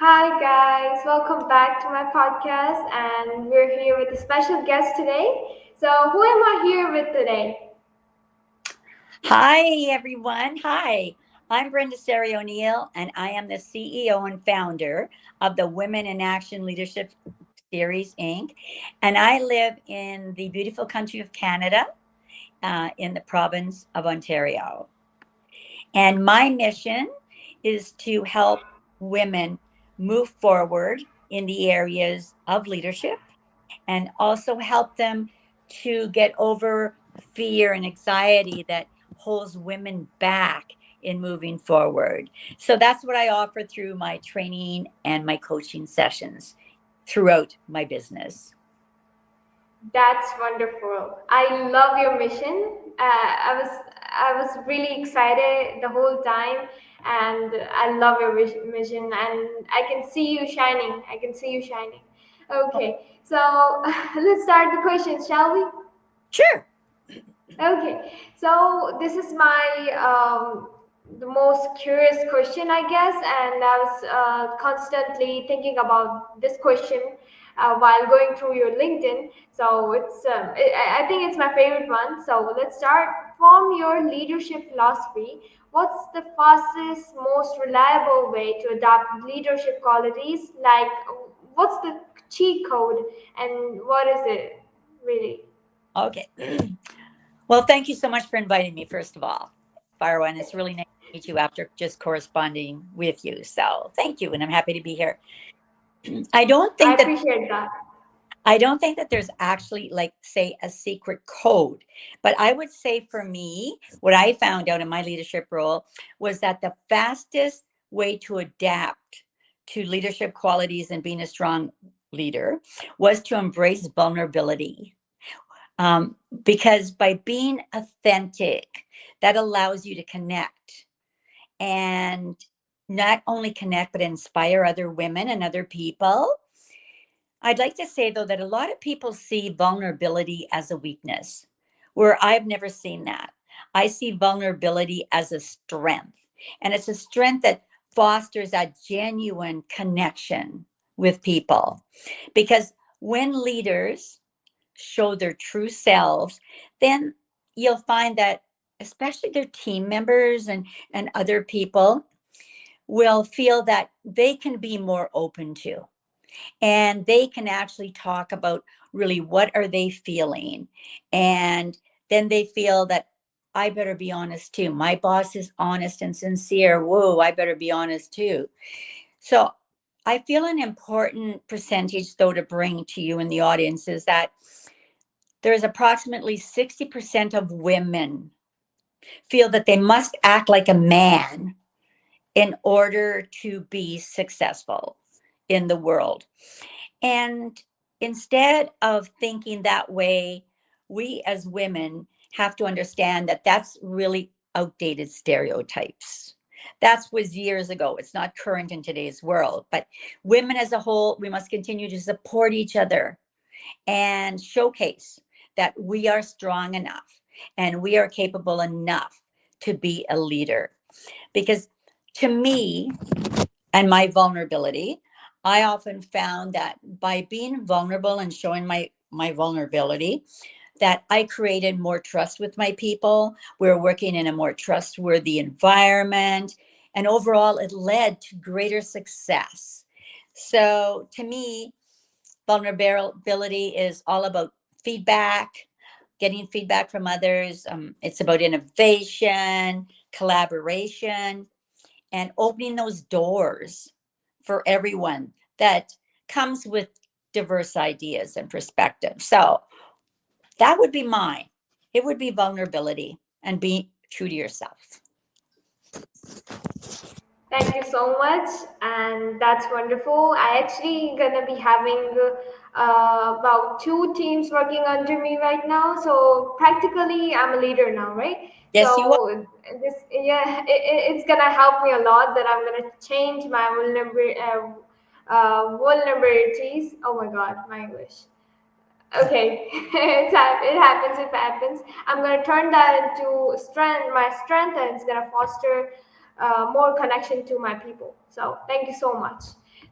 Hi, guys. Welcome back to my podcast. And we're here with a special guest today. So, who am I here with today? Hi, everyone. Hi, I'm Brenda Saari-O'Neill, and I am the CEO and founder of the Women in Action Leadership Series, Inc. And I live in the beautiful country of Canada, in the province of Ontario. And my mission is to help women move forward in the areas of leadership and also help them to get over fear and anxiety that holds women back in moving forward. So that's what I offer through my training and my coaching sessions throughout my business. That's wonderful. I love your mission. I was really excited the whole time, and I love your mission. And I can see you shining. I can see you shining. Okay, so let's start the questions, shall we? Sure. Okay, so this is my the most curious question, I guess, and I was constantly thinking about this question while going through your LinkedIn. So I think it's my favorite one. So let's start from your leadership philosophy. What's the fastest, most reliable way to adopt leadership qualities? Like, what's the cheat code, and what is it really? Okay. Well, thank you so much for inviting me, first of all, Farwan. It's really nice to meet you after just corresponding with you. So thank you. And I'm happy to be here. I don't I think that appreciate that. I don't think that there's actually, like, say, a secret code. But I would say for me, what I found out in my leadership role was that the fastest way to adapt to leadership qualities and being a strong leader was to embrace vulnerability. Because by being authentic, that allows you to connect and not only connect, but inspire other women and other people. I'd like to say, though, that a lot of people see vulnerability as a weakness, where I've never seen that. I see vulnerability as a strength, and it's a strength that fosters a genuine connection with people. Because when leaders show their true selves, then you'll find that, especially their team members and other people, will feel that they can be more open to, and they can actually talk about really what are they feeling, and then they feel that I better be honest too. My boss is honest and sincere. Whoa, I better be honest too. So I feel an important percentage, though, to bring to you in the audience is that there's approximately 60% of women feel that they must act like a man in order to be successful in the world. And instead of thinking that way, we as women have to understand that that's really outdated stereotypes. That was years ago. It's not current in today's world. But women as a whole, we must continue to support each other and showcase that we are strong enough and we are capable enough to be a leader. Because to me, and my vulnerability, I often found that by being vulnerable and showing my vulnerability, that I created more trust with my people. We were working in a more trustworthy environment, and overall, it led to greater success. So, to me, vulnerability is all about feedback, getting feedback from others. It's about innovation, collaboration, and opening those doors for everyone that comes with diverse ideas and perspectives. So that would be mine. It would be vulnerability and be true to yourself. Thank you so much, and that's wonderful. I actually gonna be having about two teams working under me right now, so practically I'm a leader now, right? Yes, you are. So this, yeah, it's gonna help me a lot that I'm gonna change my vulnerabilities. Oh my God, my English. Okay, it happens. It happens. I'm gonna turn that into strength, my strength, and it's gonna foster more connection to my people. So thank you so much.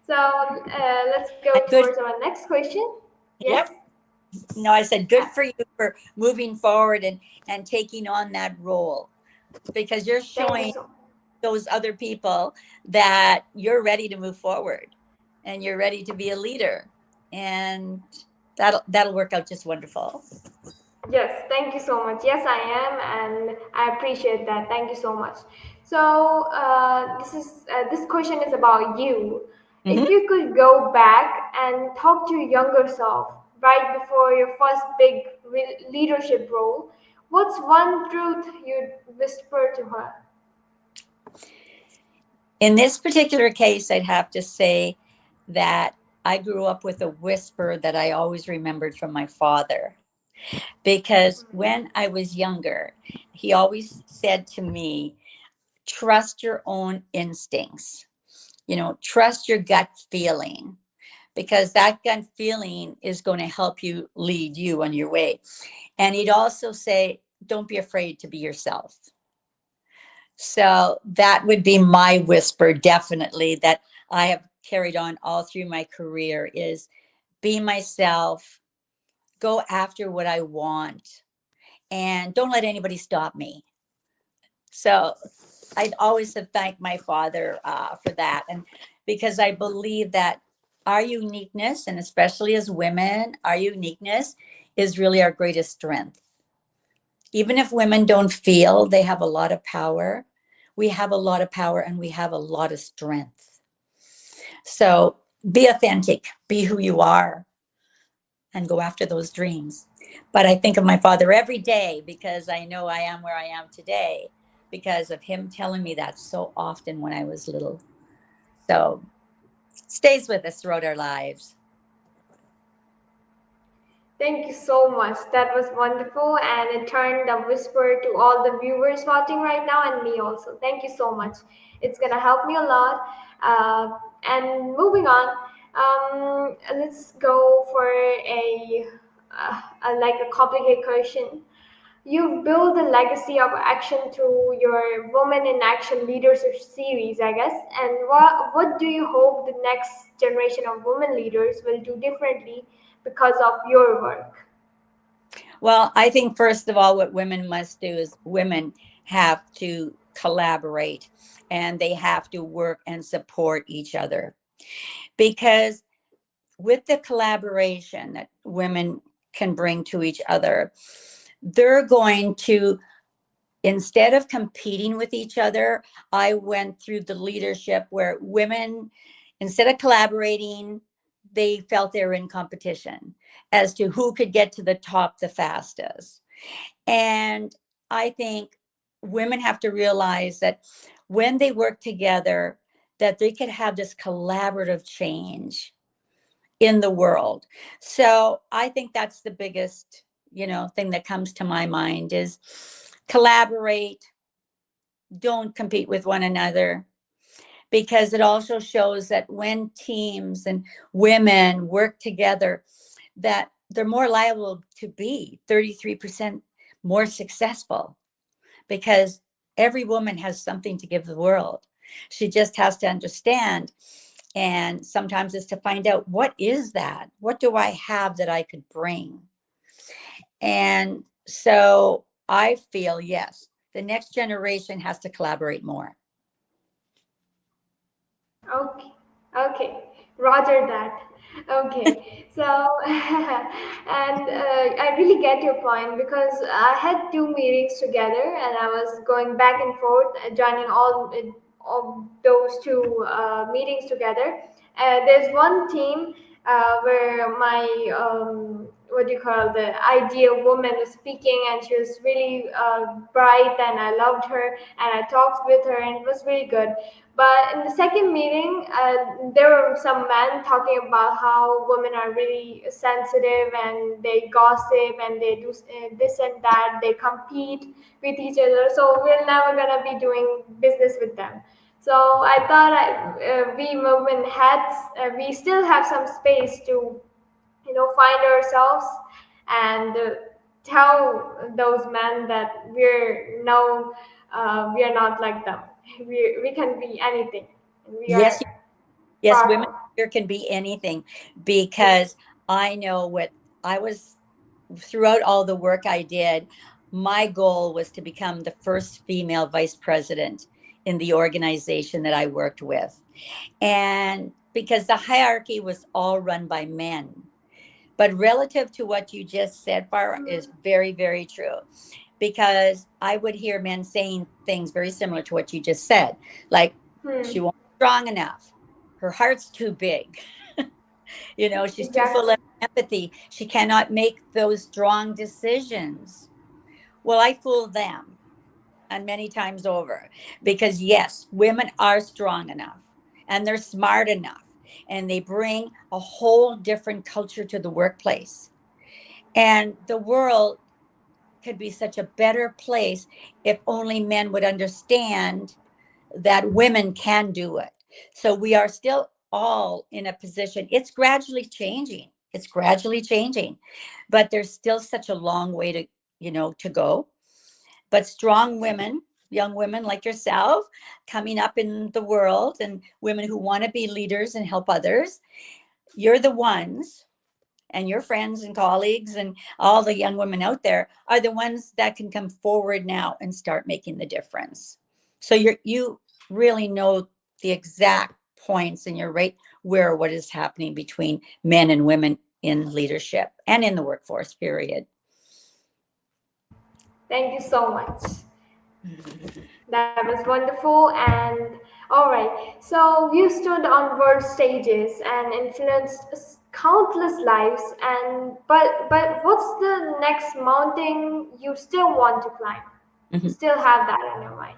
So let's go And good. towards our next question. Yes. Yep. No, I said good for you for moving forward and taking on that role, because you're Thank you showing so much. those other people that you're ready to move forward and you're ready to be a leader, and that'll work out just wonderful. Yes, thank you so much. Yes, I am, and I appreciate that. Thank you so much. So this question is about you. If Hmm. you could go back and talk to your younger self right before your first big leadership role, what's one truth you'd whisper to her? In this particular case, I'd have to say that I grew up with a whisper that I always remembered from my father, because when I was younger, he always said to me, trust your own instincts, trust your gut feeling, because that gut feeling is going to help you lead you on your way. And he'd also say, don't be afraid to be yourself. So that would be my whisper, definitely, that I have carried on all through my career, is be myself, go after what I want, and don't let anybody stop me. So I'd always have thanked my father for that. And because I believe that our uniqueness, and especially as women, our uniqueness is really our greatest strength. Even if women don't feel they have a lot of power, we have a lot of power and we have a lot of strength. So be authentic, be who you are, and go after those dreams. But I think of my father every day, because I know I am where I am today because of him telling me that so often when I was little. So it stays with us throughout our lives. Thank you so much. That was wonderful, and it turned a whisper to all the viewers watching right now, and me also. Thank you so much. It's gonna help me a lot. And moving on, let's go for like a complicated question. You've built a legacy of action through your Women in Action Leadership series, I guess. And what do you hope the next generation of women leaders will do differently because of your work? Well, I think first of all, what women must do is women have to collaborate and they have to work and support each other, because with the collaboration that women can bring to each other, they're going to, instead of competing with each other, I went through the leadership where women, instead of collaborating, they felt they were in competition as to who could get to the top the fastest. And I think women have to realize that when they work together, that they could have this collaborative change in the world. So I think that's the biggest, thing that comes to my mind is collaborate, don't compete with one another, because it also shows that when teams and women work together, that they're more liable to be 33% more successful, because every woman has something to give the world. She just has to understand. And sometimes it's to find out, what is that? What do I have that I could bring? And so I feel, yes, the next generation has to collaborate more. Okay, okay, Roger that. Okay, so and I really get your point because I had two meetings together and I was going back and forth, joining all of those two meetings together. There's one team where my what do you call, the ideal woman was speaking, and she was really bright, and I loved her, and I talked with her, and it was really good. But in the second meeting, there were some men talking about how women are really sensitive and they gossip and they do this and that. They compete with each other. So we're never gonna be doing business with them. So I thought we women we still have some space to, find ourselves and tell those men that we're no, we are not like them. We can be anything. We Yes, are yes, women powerful. There can be anything, because I know what I was, throughout all the work I did, my goal was to become the first female vice president in the organization that I worked with. And because the hierarchy was all run by men. But relative to what you just said, Farah, is very, very true. Because I would hear men saying things very similar to what you just said, like, she Hmm. won't be strong enough. Her heart's too big. She's too full of Exactly. empathy. She cannot make those strong decisions. Well, I fool them, and many times over, because yes, women are strong enough and they're smart enough, and they bring a whole different culture to the workplace. And the world could be such a better place if only men would understand that women can do it. So we are still all in a position. It's gradually changing. It's gradually changing, but there's still such a long way to go. But strong women, young women like yourself, coming up in the world, and women who want to be leaders and help others, you're the ones, and your friends and colleagues and all the young women out there are the ones that can come forward now and start making the difference. So you really know the exact points, and you're right where what is happening between men and women in leadership and in the workforce, period. Thank you so much. That was wonderful. And all right, so you stood on world stages and influenced countless lives. And but what's the next mountain you still want to climb? You Mhm. still have that in your mind?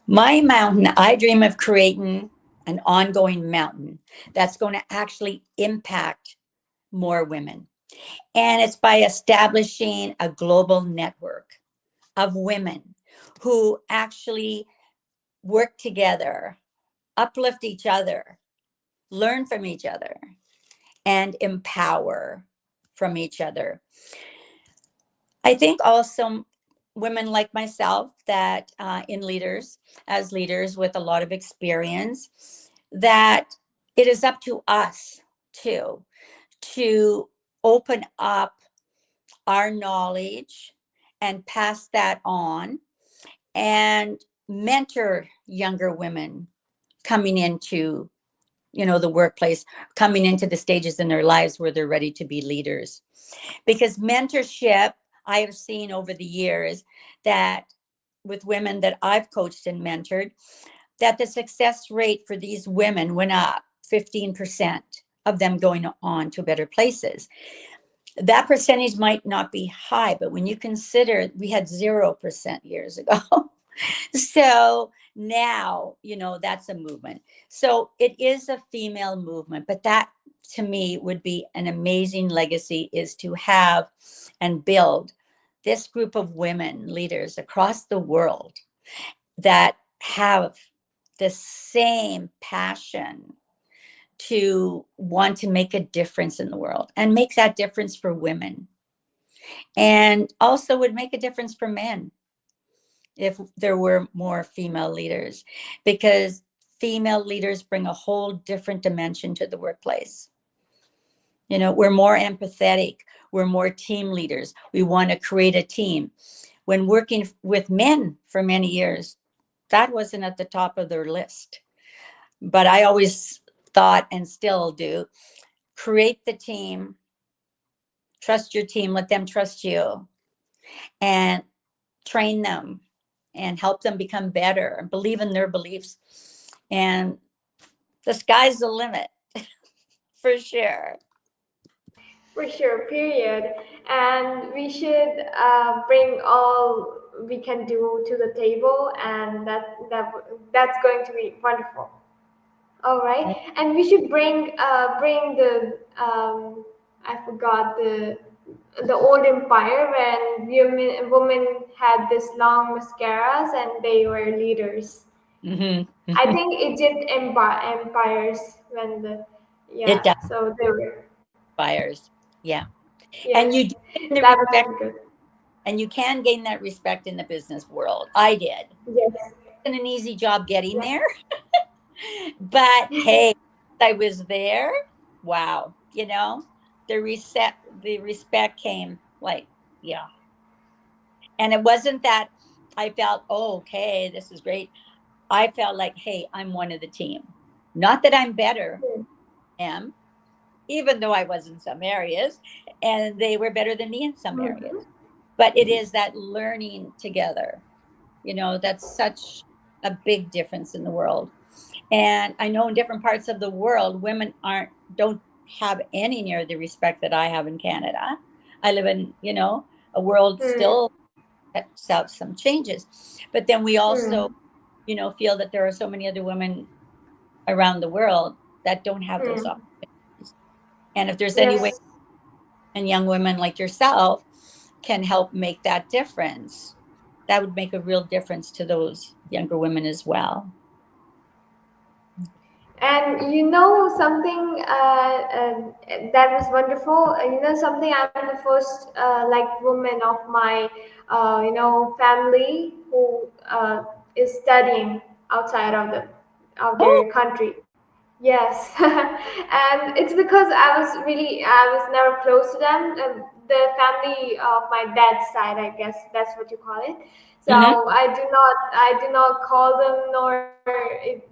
My mountain, I dream of creating an ongoing mountain that's going to actually impact more women. And it's by establishing a global network of women who actually work together, uplift each other, learn from each other, and empower from each other. I think also women like myself that in leaders, as leaders with a lot of experience, that it is up to us too to open up our knowledge and pass that on, and mentor younger women coming into the workplace, coming into the stages in their lives where they're ready to be leaders. Because mentorship, I have seen over the years that with women that I've coached and mentored, that the success rate for these women went up 15% of them going on to better places. That percentage might not be high, but when you consider we had 0% years ago, so now, that's a movement. So it is a female movement, but that to me would be an amazing legacy, is to have and build this group of women leaders across the world that have the same passion to want to make a difference in the world and make that difference for women, and also would make a difference for men if there were more female leaders, because female leaders bring a whole different dimension to the workplace. We're more empathetic, we're more team leaders, we want to create a team. When working with men for many years, that wasn't at the top of their list, but I always thought, and still do, create the team, trust your team, let them trust you, and train them and help them become better and believe in their beliefs. And the sky's the limit for sure. For sure, period. And we should bring all we can do to the table, and that's going to be wonderful. All right, and we should bring the I forgot the old empire when women had this long mascaras and they were leaders. Hmm. I think Egypt empires when the It yeah, does so they were fires. Yeah. yes, And you do gain the that was respect, really good. and you can gain that respect in the business world. I did. Yes, It's an easy job getting there, but hey, I was there, wow, the respect came like, yeah. And it wasn't that I felt, oh, okay, this is great. I felt like, hey, I'm one of the team. Not that I'm better, mm, am, even though I was in some areas and they were better than me in some areas. mhm, But it is that learning together, that's such a big difference in the world. And I know in different parts of the world, women don't have any near the respect that I have in Canada. I live in, a world mm, still that's out some changes. But then we also, mm, feel that there are so many other women around the world that don't have those mm. opportunities. And if there's any way, Yes. and young women like yourself can help make that difference, that would make a real difference to those younger women as well. And something that was wonderful. Something. I'm the first like woman of my family who is studying outside of of Oh, their country. Yes, and it's because I was never close to them. The family of my dad's side, I guess that's what you call it. So mm-hmm, I do not call them nor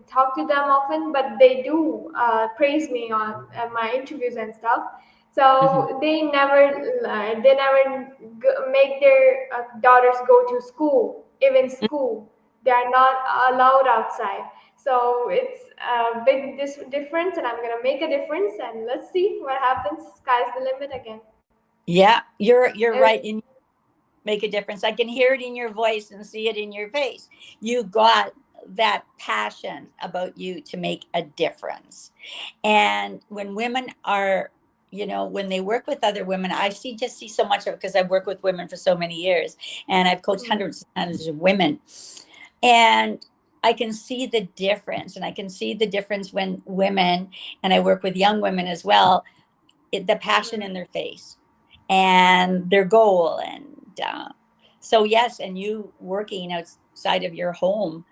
talk to them often, but they do praise me on my interviews and stuff. mm-hmm. So they never make their daughters go to school, even school. They are not allowed outside. So it's a big difference, and I'm gonna make a difference, and let's see what happens. Sky's the limit again. Yeah, you're And right. And make a difference. I can hear it in your voice and see it in your face. You got that passion about you to make a difference. And when women are, when they work with other women, I just see so much of it because I've worked with women for so many years and I've coached mm, hundreds and hundreds of women. And I can see the difference. And I can see the difference when women, and I work with young women as well, the passion in mm, their face and their goal. And so, yes, and you working outside of your home,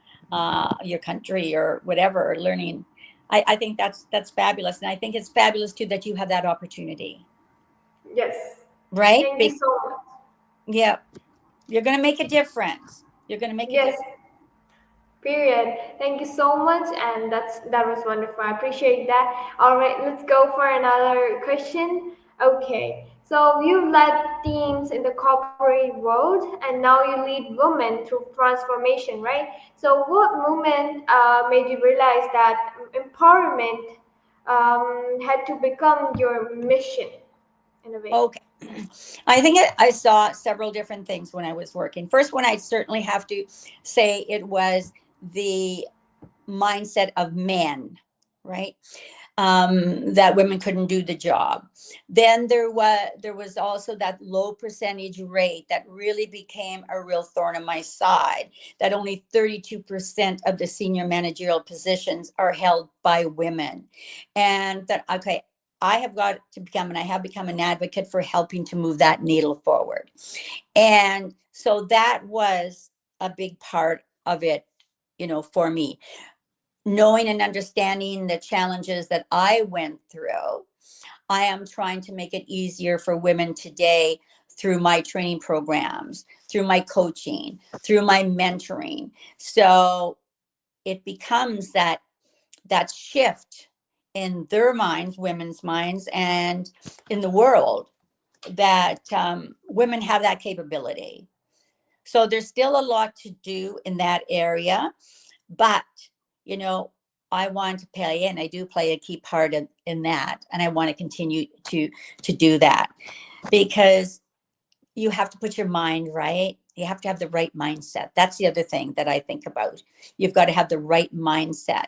your country, or whatever, learning. I think that's fabulous, and I think it's fabulous too that you have that opportunity, yes, right? thank you so much. Yeah, you're going to make a difference. You're going to make a Yes, difference. period. Thank you so much, and that was wonderful. I appreciate that. All right, let's go for another question. Okay, so you led teams in the corporate world, and now you lead women through transformation, right? So, what moment made you realize that empowerment had to become your mission in a way? Okay. I think I saw several different things when I was working. First one, I certainly have to say it was the mindset of men, right? That women couldn't do the job. Then there was also that low percentage rate that really became a real thorn in my side. That only 32% of the senior managerial positions are held by women, and that okay. I have got to become, and I have become an advocate for helping to move that needle forward. And so that was a big part of it, for me, knowing and understanding the challenges that I went through. I am trying to make it easier for women today through my training programs, through my coaching, through my mentoring. So it becomes that shift in their minds, women's minds, and in the world, that women have that capability. So there's still a lot to do in that area, but you know, I want to play in. I do play a key part in that, and I want to continue to do that because you have to put your mind right. You have to have the right mindset. That's the other thing that I think about. You've got to have the right mindset.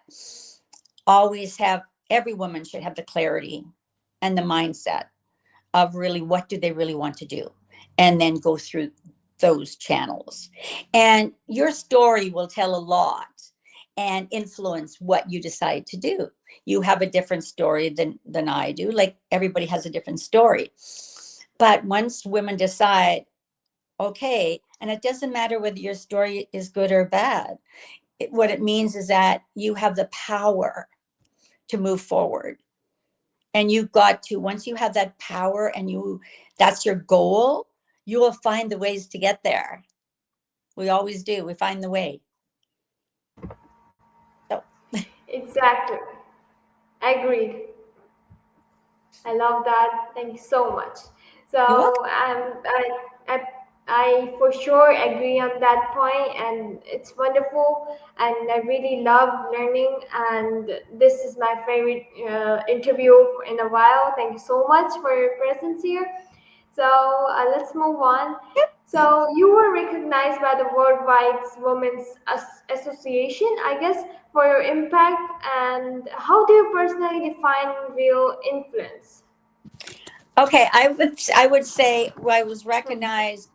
Always have, every woman should have the clarity and the mindset of really what do they really want to do, and then go through those channels. And your story will tell a lot and influence what you decide to do. You have a different story than I do. Like, everybody has a different story. But once women decide, okay, and it doesn't matter whether your story is good or bad, what it means is that you have the power to move forward. And you've got to, once you have that power and that's your goal, you will find the ways to get there. We always do. We find the way. So Exactly. Agreed. I love that. Thank you so much. So you're welcome. I, I for sure agree on that point, and it's wonderful. And I really love learning. And this is my favorite interview in a while. Thank you so much for your presence here. So let's move on. So you were recognized by the Worldwide Women's Association, I guess, for your impact. And how do you personally define real influence? Okay, I would say, well, I was recognized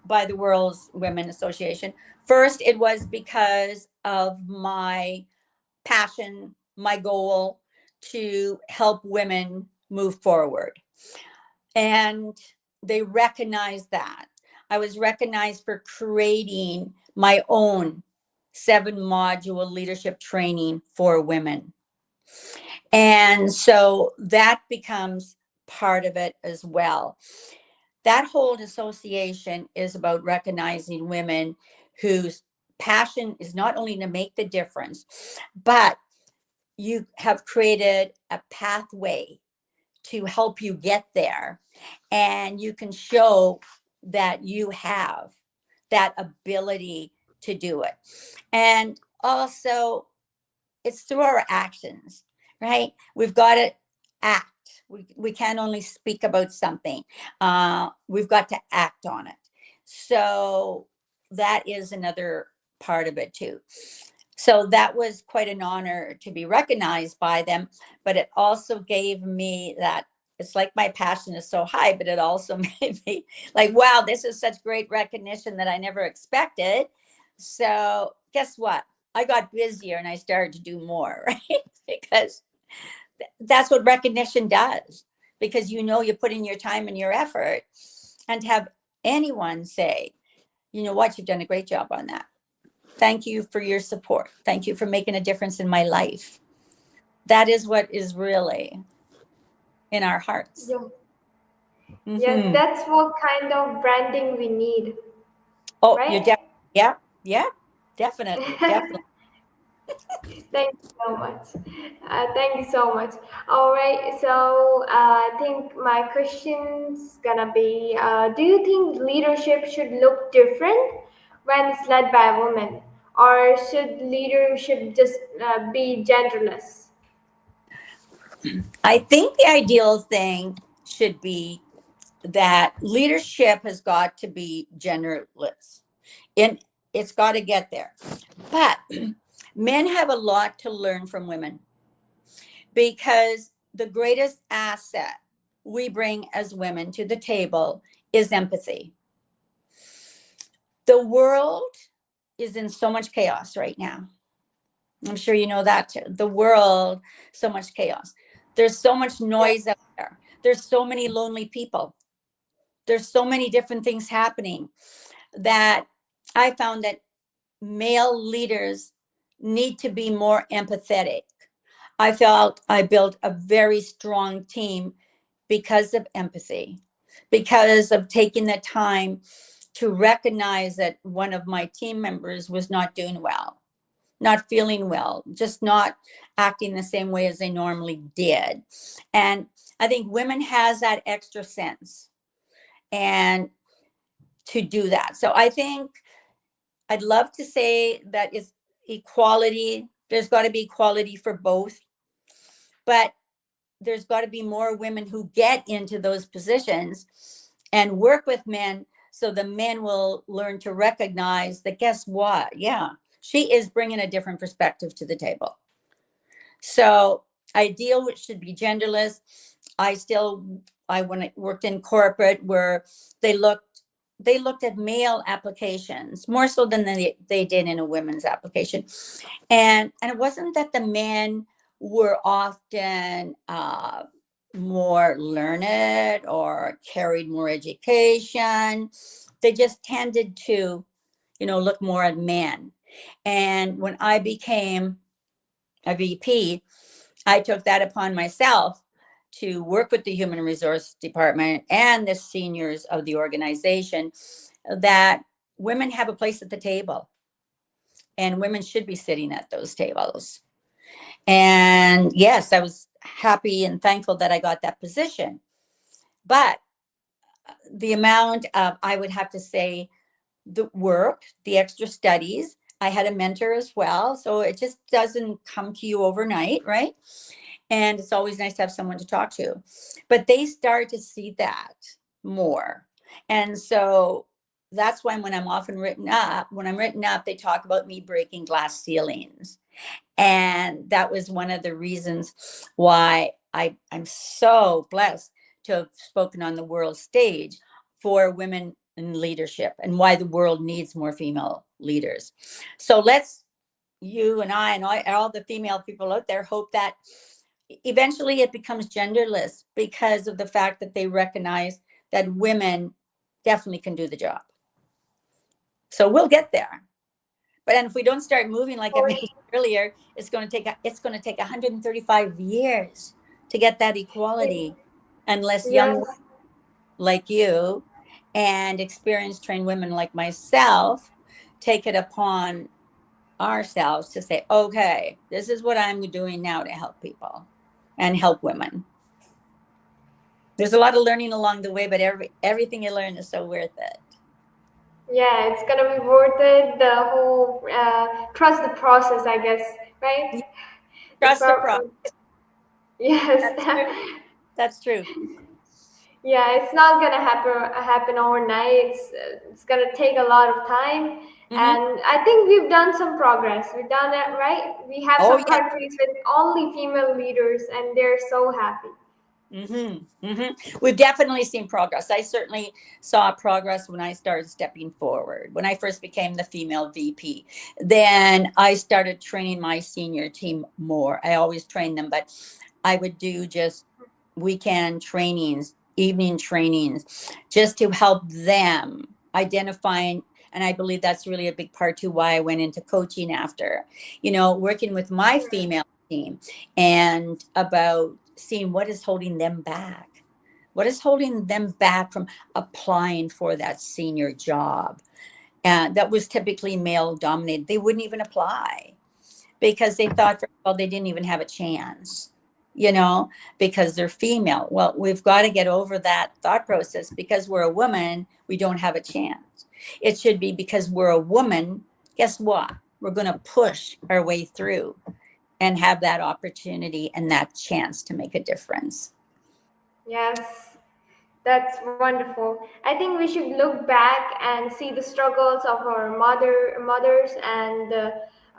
by the World's Women Association. First, it was because of my passion, my goal to help women move forward. And they recognized that. I was recognized for creating my own 7-module leadership training for women. And so that becomes part of it as well. That whole association is about recognizing women whose passion is not only to make the difference, but you have created a pathway to help you get there. And you can show that you have that ability to do it. And also, it's through our actions, right? We've got to act. We can't only speak about something. We've got to act on it. So that is another part of it too. So that was quite an honor to be recognized by them, but it also gave me that it's like my passion is so high, but it also made me like, wow, this is such great recognition that I never expected. So guess what? I got busier and I started to do more, right? Because that's what recognition does. Because you put in your time and your effort, and to have anyone say, you know what, you've done a great job on that. Thank you for your support. Thank you for making a difference in my life. That is what is really in our hearts. Yeah. Yeah, Hmm. that's what kind of branding we need, Oh, you're right? definitely, yeah, yeah, definitely, definitely. Thank you so much. Thank you so much. All right, so I think my question's gonna be: do you think leadership should look different when it's led by a woman, or should leadership just be genderless? I think the ideal thing should be that leadership has got to be genderless, and it's got to get there. But men have a lot to learn from women, because the greatest asset we bring as women to the table is empathy. The world is in so much chaos right now. I'm sure you know that too. The world, so much chaos. There's so much Yeah, noise out there. There's so many lonely people. There's so many different things happening that I found that male leaders need to be more empathetic. I felt I built a very strong team because of empathy, because of taking the time to recognize that one of my team members was not doing well, not feeling well, just not acting the same way as they normally did. And I think women has that extra sense and to do that. So I think I'd love to say that it's equality. There's got to be equality for both, but there's got to be more women who get into those positions and work with men, so the men will learn to recognize that, guess what? Yeah, she is bringing a different perspective to the table. So ideal, which should be genderless. I when I worked in corporate, where they looked at male applications more so than they did in a women's application. And it wasn't that the men were often more learned or carried more education. They just tended to, look more at men. And when I became a VP, I took that upon myself to work with the human resource department and the seniors of the organization, that women have a place at the table and women should be sitting at those tables. And yes, I was happy and thankful that I got that position. But the amount of, I would have to say, the work, the extra studies, I had a mentor as well. So it just doesn't come to you overnight, right? And it's always nice to have someone to talk to. But they start to see that more. And so that's why when I'm often written up, when I'm written up, they talk about me breaking glass ceilings. And that was one of the reasons why I'm so blessed to have spoken on the world stage for women in leadership, and why the world needs more female leaders. So let's, you and I and all the female people out there, hope that eventually it becomes genderless, because of the fact that they recognize that women definitely can do the job. So we'll get there. But then if we don't start moving, like I For mentioned earlier, it's going to take 135 years to get that equality, unless young women yes, like you and experienced trained women like myself take it upon ourselves to say, okay, this is what I'm doing now to help people and help women. There's a lot of learning along the way, but everything you learn is so worth it. yeah, it's gonna be worth it. The whole trust the process, I guess, You right? The trust the process. yes. That's true. That's true. Yeah, it's not gonna happen overnight. It's gonna take a lot of time, Hmm. and I think we've done some progress. We've done it right. We have Oh, some yeah. countries with only female leaders, and they're so happy. We've definitely seen progress. I certainly saw progress when I started stepping forward. When I first became the female VP, then I started training my senior team more. I always trained them, but I would do just weekend trainings, evening trainings, just to help them identifying. And I believe that's really a big part too why I went into coaching after, working with my female team, and about seeing what is holding them back. What is holding them back from applying for that senior job? And that was typically male dominated. They wouldn't even apply because they thought, first of all, they didn't even have a chance, because they're female. Well, we've got to get over that thought process. Because we're a woman, we don't have a chance. It should be because we're a woman, guess what? We're going to push our way through and have that opportunity and that chance to make a difference. Yes, that's wonderful. I think we should look back and see the struggles of our mothers and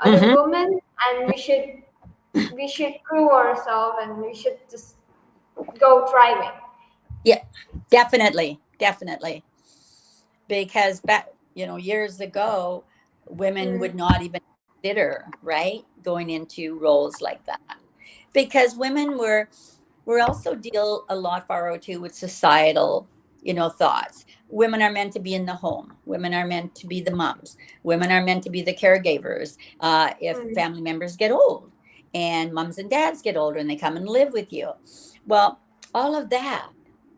other Hmm. women, and we should prove ourselves, and we should just go thriving. Yeah, definitely, definitely. Because back, years ago, women would Mm, not even consider, right, going into roles like that, because women we're also deal a lot far too with societal, thoughts. Women are meant to be in the home. Women are meant to be the moms. Women are meant to be the caregivers. If mm, family members get old, and moms and dads get older and they come and live with you, well, all of that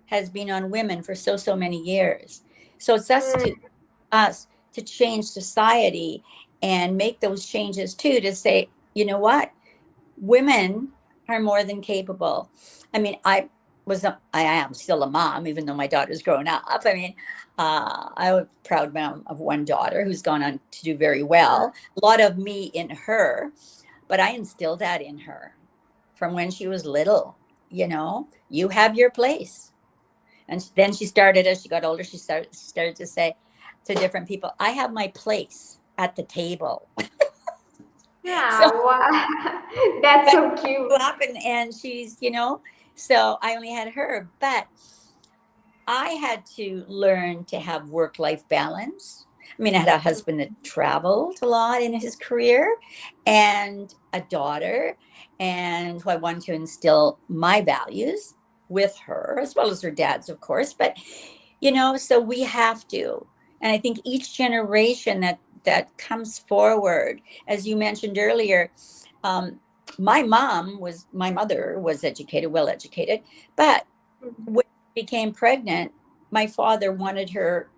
has been on women for so many years. So it's mm. us to change society and make those changes too, to say, you know what, women are more than capable. I mean, I am still a mom, even though my daughter's grown up. I mean, I was a proud mom of one daughter who's gone on to do very well. A lot of me in her, but I instilled that in her from when she was little. You have your place. And then she started, as she got older, she started to say to different people, I have my place at the table. So Yeah, wow. That's but so cute. up, and she's, so I only had her, but I had to learn to have work life balance. I mean, I had a husband that traveled a lot in his career, and a daughter, and who I wanted to instill my values with her, as well as her dad's, of course. But, so we have to. And I think each generation that comes forward, as you mentioned earlier, um, my mother was educated, well educated, but when she became pregnant, my father wanted her.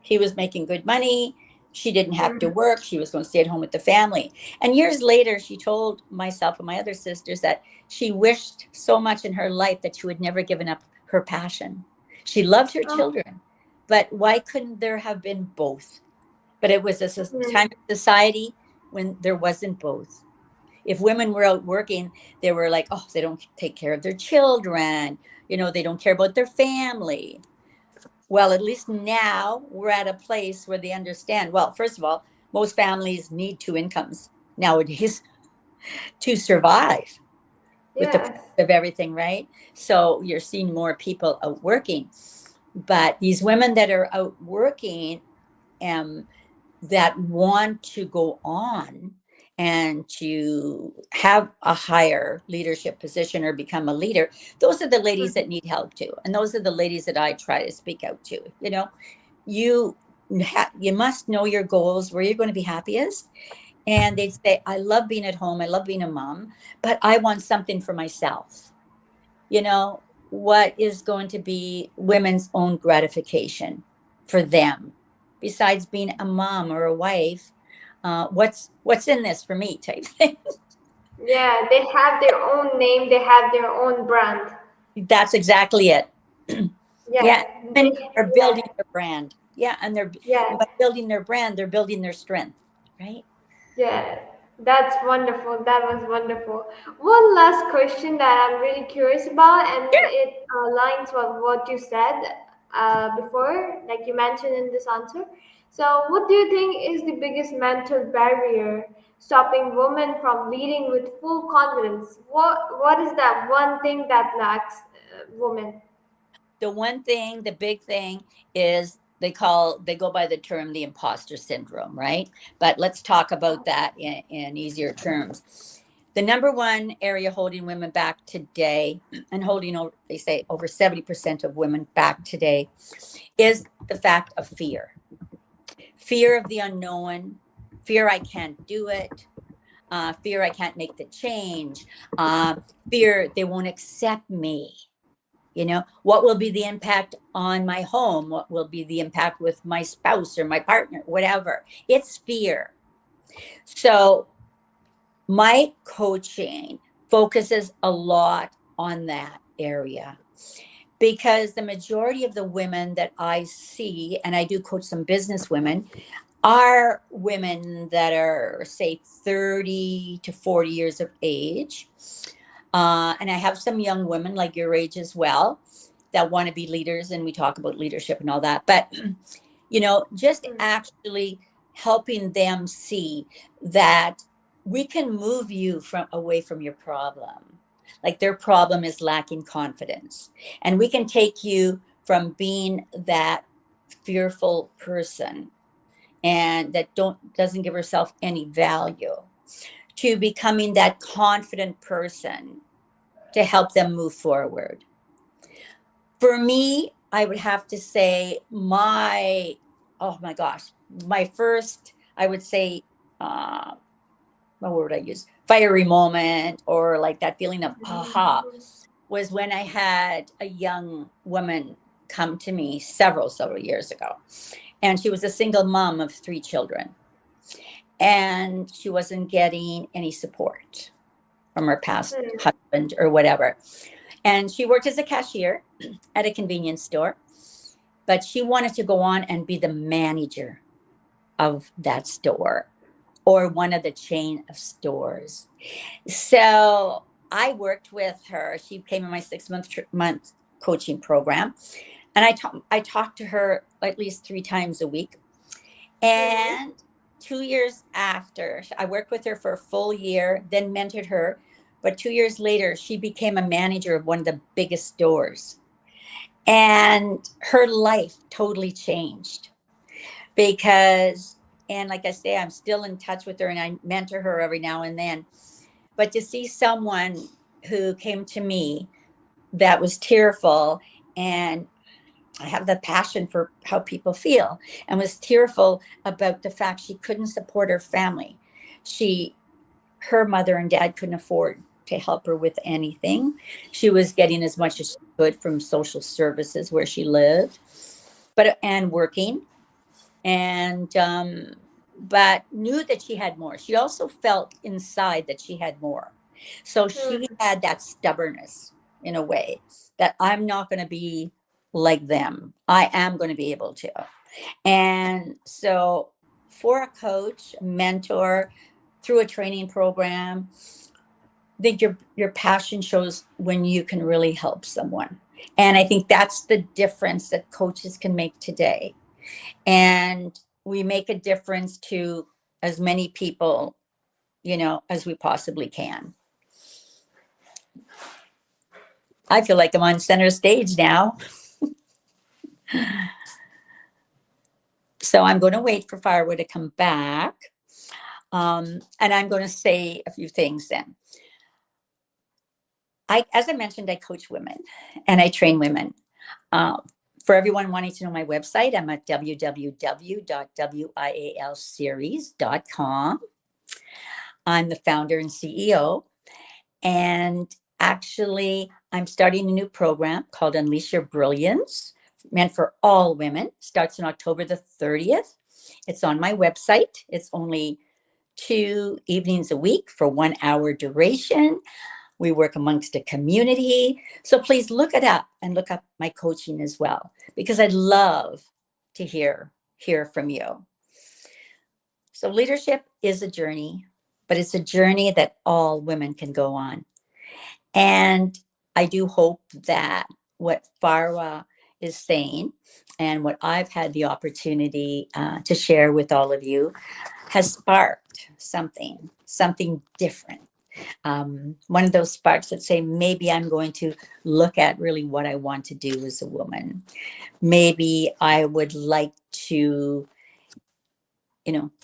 He was making good money. She didn't have to Mhm. work. She was going to stay at home with the family. And years later, she told myself and my other sisters that she wished so much in her life that she would never given up her passion. She loved her Oh, children, but why couldn't there have been both? But it was a time mhm. in society when there wasn't both. If women were out working, they were like, oh, they don't take care of their children. They don't care about their family. Well, at least now we're at a place where they understand. Well, first of all, most families need two incomes nowadays to survive with the price Yes. of everything, right? So you're seeing more people out working. But these women that are out working, um, that want to go on and to have a higher leadership position or become a leader, those are the ladies that need help too. And those are the ladies that I try to speak out to. You you must know your goals, where you're going to be happiest. And they'd say, I love being at home, I love being a mom, but I want something for myself. What is going to be women's own gratification for them besides being a mom or a wife? What's in this for me, type thing. Yeah, they have their own name, they have their own brand. That's exactly it. Yeah, Yes, women they, are building yeah, their brand. Yeah, and yes, by building their brand, they're building their strength, right? yes. That's wonderful. That was wonderful. One last question that I'm really curious about, and it aligns with what you said before, like you mentioned in this answer. So, what do you think is the biggest mental barrier stopping women from leading with full confidence? What is that one thing that lacks women? The big thing is they go by the term the imposter syndrome, right? But let's talk about that in easier terms. The number one area holding women back today, and holding over, they say over 70% of women back today, is the fact of fear of the unknown, fear I can't do it, fear I can't make the change, fear they won't accept me. What will be the impact on my home? What will be the impact with my spouse or my partner, whatever? It's fear. So my coaching focuses a lot on that area because the majority of the women that I see, and I do coach some business women, are women that are, say, 30 to 40 years of age. And I have some young women like your age as well that want to be leaders, and we talk about leadership and all that. But, just actually helping them see that we can move you from away from your problem. Like their problem is lacking confidence. And we can take you from being that fearful person and that doesn't give herself any value to becoming that confident person to help them move forward. For me, I would have to say oh my gosh, my first, I would say, uh, what word would I use? Fiery moment, or like that feeling of aha, was when I had a young woman come to me several years ago. And she was a single mom of three children. And she wasn't getting any support from her past husband or whatever. And she worked as a cashier at a convenience store, but she wanted to go on and be the manager of that store or one of the chain of stores. So I worked with her. She came in my 6 month coaching program, and I talked to her at least 3 times a week. And 2 years after, I worked with her for a full year, then mentored her. But 2 years later, she became a manager of one of the biggest stores. And her life totally changed because, and like I say, I'm still in touch with her and I mentor her every now and then. But to see someone who came to me that was tearful, and I have the passion for how people feel, and was tearful about the fact she couldn't support her family. She her mother and dad couldn't afford to help her with anything. She was getting as much as she could from social services where she lived, but and working, and but knew that she had more. She also felt inside that she had more. So she Hmm. had that stubbornness in a way that I'm not going to be like them. I am going to be able to. And so for a coach, mentor, through a training program, I think your passion shows when you can really help someone. And I think that's the difference that coaches can make today. And we make a difference to as many people, as we possibly can. I feel like I'm on center stage now. So I'm going to wait for Firewood to come back. And I'm going to say a few things then. As I mentioned, I coach women and I train women. Uh, for everyone wanting to know my website, I'm at www.wialseries.com. I'm the founder and CEO. And actually, I'm starting a new program called Unleash Your Brilliance, meant for all women. Starts on October the 30th. It's on my website. It's only 2 evenings a week for 1 hour duration. We work amongst a community. So please look it up and look up my coaching as well, because I'd love to hear from you. So leadership is a journey, but it's a journey that all women can go on. And I do hope that what Farwa is saying and what I've had the opportunity to share with all of you has sparked something different. One of those sparks that say, maybe I'm going to look at really what I want to do as a woman. Maybe I would like to,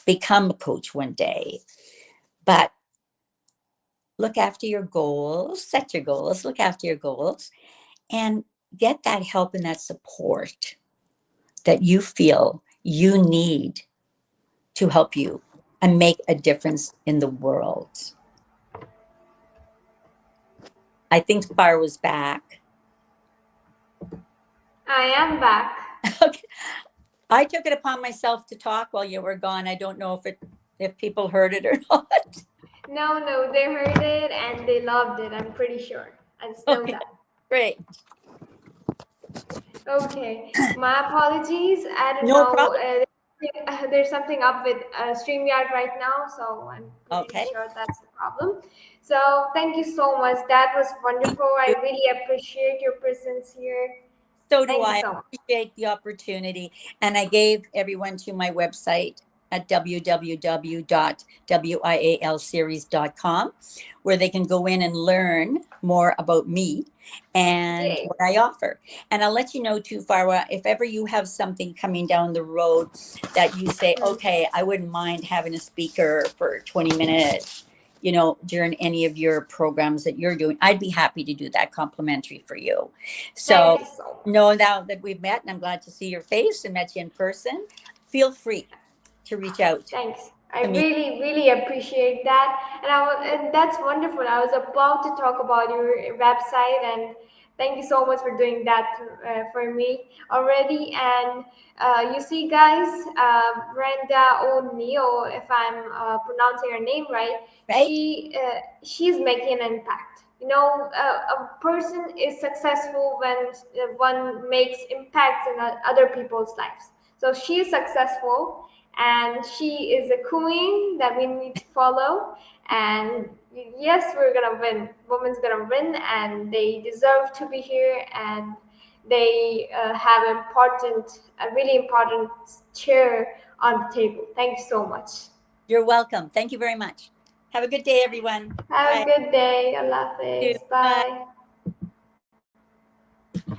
become a coach one day. But look after your goals, set your goals, look after your goals, and get that help and that support that you feel you need to help you and make a difference in the world. I think Fire was back. I am back. Okay. I took it upon myself to talk while you were gone. I don't know if people heard it or not. No, no, they heard it and they loved it. I'm pretty sure. I just know Okay, that. great. Okay, my apologies. I don't No know. problem. There's something up with StreamYard right now, so I'm pretty Okay. sure that's the problem. So thank you so much. That was wonderful. I really appreciate your presence here. So do Thank you I. so much. Appreciate the opportunity. And I gave everyone to my website at www.wialseries.com, where they can go in and learn more about me and Yay. what I offer. And I'll let you know too, Farwa, if ever you have something coming down the road that you say, Hmm. okay, I wouldn't mind having a speaker for 20 minutes, during any of your programs that you're doing, I'd be happy to do that complimentary for you. Thank So you so much. know now that we've met and I'm glad to see your face and met you in person, feel free to reach out Thanks. I to me. really, really appreciate that. And that's wonderful. I was about to talk about your website, and thank you so much for doing that for me already. And you see, guys, Brenda O'Neill, if I'm pronouncing her name right, Right? she's making an impact. A person is successful when one makes impacts in other people's lives. So she's successful, and she is a queen that we need to follow. And yes, we're gonna win. Women's gonna win, and they deserve to be here. And they have a really important chair on the table. Thank you so much. You're welcome. Thank you very much. Have a good day, everyone. Have a Bye. good day. Allah Hafiz. Bye. Bye.